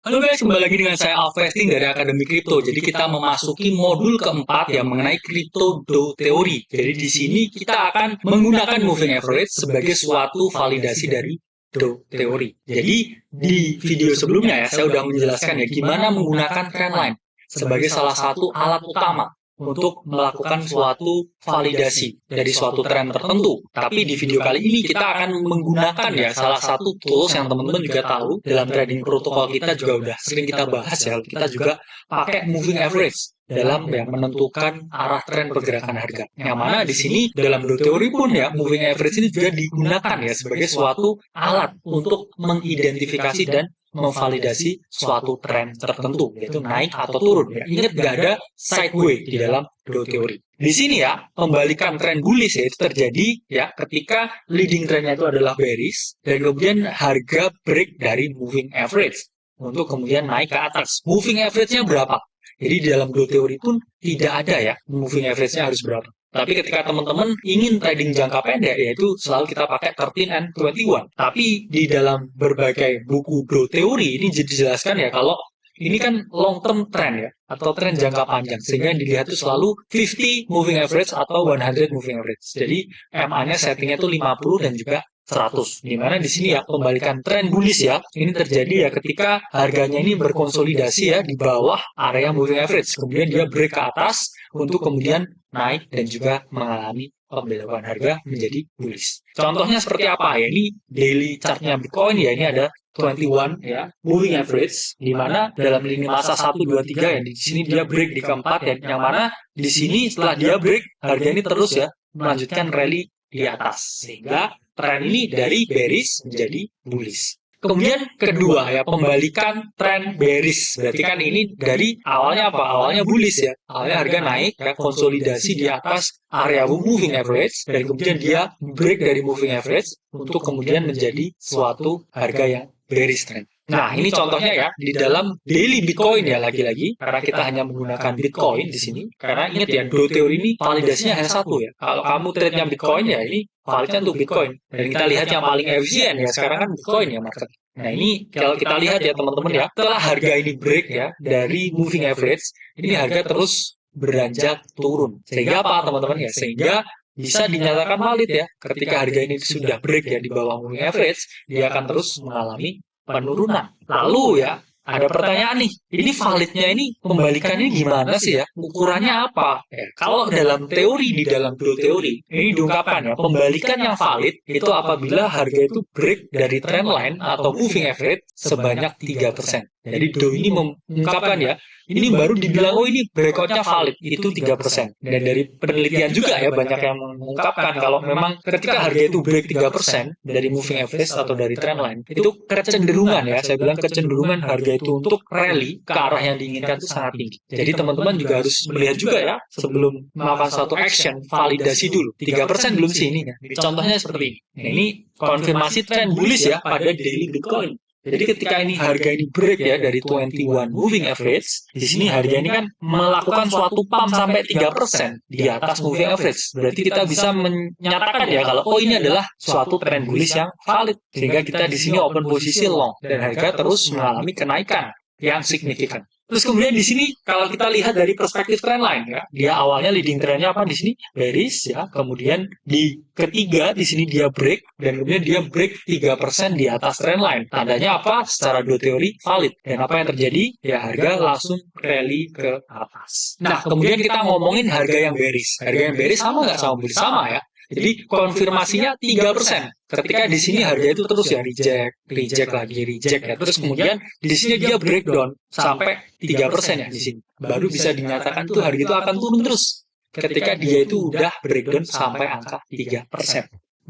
Halo guys, kembali lagi dengan saya Alvesting dari Akademi Kripto. Jadi kita memasuki modul keempat yang mengenai Crypto Do Theory. Jadi di sini kita akan menggunakan moving average sebagai suatu validasi dari Do Theory. Jadi di video sebelumnya ya, saya sudah menjelaskan ya gimana menggunakan trendline sebagai salah satu alat utama untuk melakukan suatu validasi dari suatu tren tertentu. Tapi di video kali ini kita akan menggunakan ya salah satu tools yang teman-teman juga tahu dalam trading protokol kita juga udah sering kita bahas ya. Kita juga pakai moving average dalam yang menentukan arah tren pergerakan harga. Yang mana di sini dalam do teori pun ya moving average ini juga digunakan ya sebagai suatu alat untuk mengidentifikasi dan memvalidasi suatu tren tertentu, yaitu naik atau turun. Ya. Ingat, gak ada sideway di dalam do teori. Di sini ya, pembalikan tren bullish ya, itu terjadi ya ketika leading trendnya itu adalah bearish, dan kemudian harga break dari moving average untuk kemudian naik ke atas. Moving average-nya berapa? Jadi di dalam do teori pun tidak ada ya, moving average-nya harus berapa. Tapi ketika teman-teman ingin trading jangka pendek, yaitu selalu kita pakai 13 and 21. Tapi di dalam berbagai buku do teori ini dijelaskan ya kalau ini kan long term trend ya, atau tren jangka panjang. Sehingga yang dilihat itu selalu 50 moving average atau 100 moving average. Jadi MA-nya settingnya itu 50 dan juga 100. Dimana di sini ya pembalikan tren bullish ya, ini terjadi ya ketika harganya ini berkonsolidasi ya di bawah area moving average. Kemudian dia break ke atas untuk kemudian naik dan juga mengalami pembelokan harga menjadi bullish. Contohnya seperti apa ya? Ini daily chartnya Bitcoin ya, ini ada 21 ya, moving average di mana dalam lini masa 1 2 3 ya di sini dia break di keempat ya, yang mana di sini setelah dia break harga ini terus ya melanjutkan rally di atas sehingga tren ini dari bearish menjadi bullish. Kemudian kedua ya, pembalikan tren bearish. Berarti kan ini dari awalnya apa? Awalnya bullish ya. Awalnya harga naik ya, konsolidasi di atas area moving average dan kemudian dia break dari moving average untuk kemudian menjadi suatu harga yang bearish trend. Nah, ini contohnya ya di dalam daily Bitcoin ya lagi-lagi karena kita hanya menggunakan Bitcoin di sini. Karena ingat ya, do teori ini validasinya hanya satu ya. Kalau kamu trade-nya Bitcoin ya ini validnya untuk Bitcoin. Dan kita lihat yang paling efisien ya sekarang kan Bitcoin ya market. Nah, ini kalau kita lihat ya teman-teman ya, setelah harga ini break ya dari moving average, ini harga terus beranjak turun. Sehingga apa teman-teman ya? Sehingga bisa dinyatakan valid ya. Ketika harga ini sudah break ya di bawah moving average, dia akan terus mengalami penurunan. Lalu ya, ada pertanyaan nih, ini validnya ini pembalikannya gimana sih ya? Ukurannya apa? Ya, kalau dalam teori, di dalam do teori, ini diungkapkan ya, pembalikan yang valid itu apabila harga itu break dari trendline atau moving average sebanyak 3%. Jadi do ini mengungkapkan ya, ini baru dibilang, oh ini breakout-nya valid, itu 3%. Dan dari penelitian juga ya, banyak yang mengungkapkan kalau memang ketika harga itu break 3% dari moving average atau dari trendline, itu kecenderungan ya, saya bilang kecenderungan harga itu untuk rally ke arah yang diinginkan itu sangat tinggi. Jadi teman-teman juga harus melihat juga ya, sebelum melakukan suatu action, validasi dulu. 3% belum sih ini ya. Contohnya seperti ini. Nah, ini konfirmasi trend bullish ya pada daily Bitcoin. Jadi ketika ini harga ini break ya dari 21 moving average, di sini harga ini kan melakukan suatu pump sampai 3% di atas moving average. Berarti kita bisa menyatakan ya kalau oh ini adalah suatu trend bullish yang valid. Sehingga kita di sini open posisi long dan harga terus mengalami kenaikan yang signifikan. Terus kemudian di sini kalau kita lihat dari perspektif trendline ya, dia awalnya leading trendnya apa di sini bearish ya, kemudian di ketiga di sini dia break dan kemudian dia break 3% di atas trendline. Tandanya apa? Secara do teori valid. Dan apa yang terjadi? Ya harga langsung rally ke atas. Nah, kemudian kita ngomongin harga yang bearish. Harga yang bearish sama nggak sama bullish? Sama ya. Jadi konfirmasinya 3%. Ketika di sini harga itu terus ya reject lagi, reject ya. Terus kemudian di sini dia breakdown sampai 3% ya di sini. Baru bisa dinyatakan tuh harga itu akan turun terus. Ketika dia itu udah breakdown sampai angka 3%.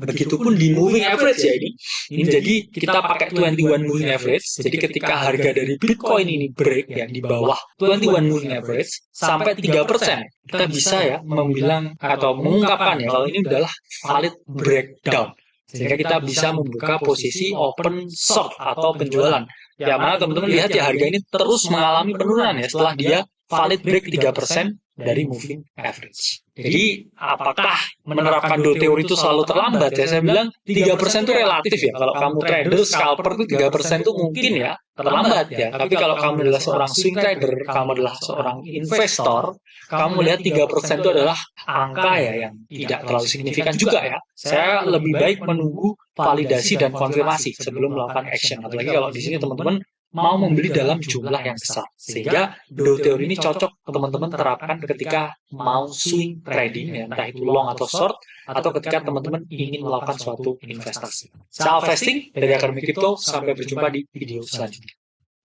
Begitupun di moving average ya ini. Ini jadi kita pakai 21 moving average. Jadi ketika harga dari Bitcoin ini break ya di bawah 21 moving average sampai 3%, kita bisa ya membilang atau mengungkapkan ya kalau ini adalah valid breakdown. Sehingga kita bisa membuka posisi open short atau penjualan. Ya mana teman-teman lihat ya harga ini terus mengalami penurunan ya setelah dia valid break 3% dari moving average. Jadi, apakah menerapkan do teori itu selalu terlambat ya? Saya bilang 3% itu relatif ya. Kalau kamu trader, scalper itu 3% itu mungkin ya terlambat ya. Tapi kalau kamu adalah seorang swing trader, kamu adalah seorang investor, kamu lihat 3% itu adalah angka ya yang tidak terlalu signifikan juga ya. Saya lebih baik menunggu validasi dan konfirmasi sebelum melakukan action. Apalagi kalau di sini teman-teman mau membeli dalam jumlah yang besar. Sehingga do teori ini cocok teman-teman terapkan ketika mau swing trading, ya, entah itu long atau short, atau ketika teman-teman ingin melakukan suatu investasi. Salam investing dari Akademi Crypto, sampai berjumpa di video selanjutnya.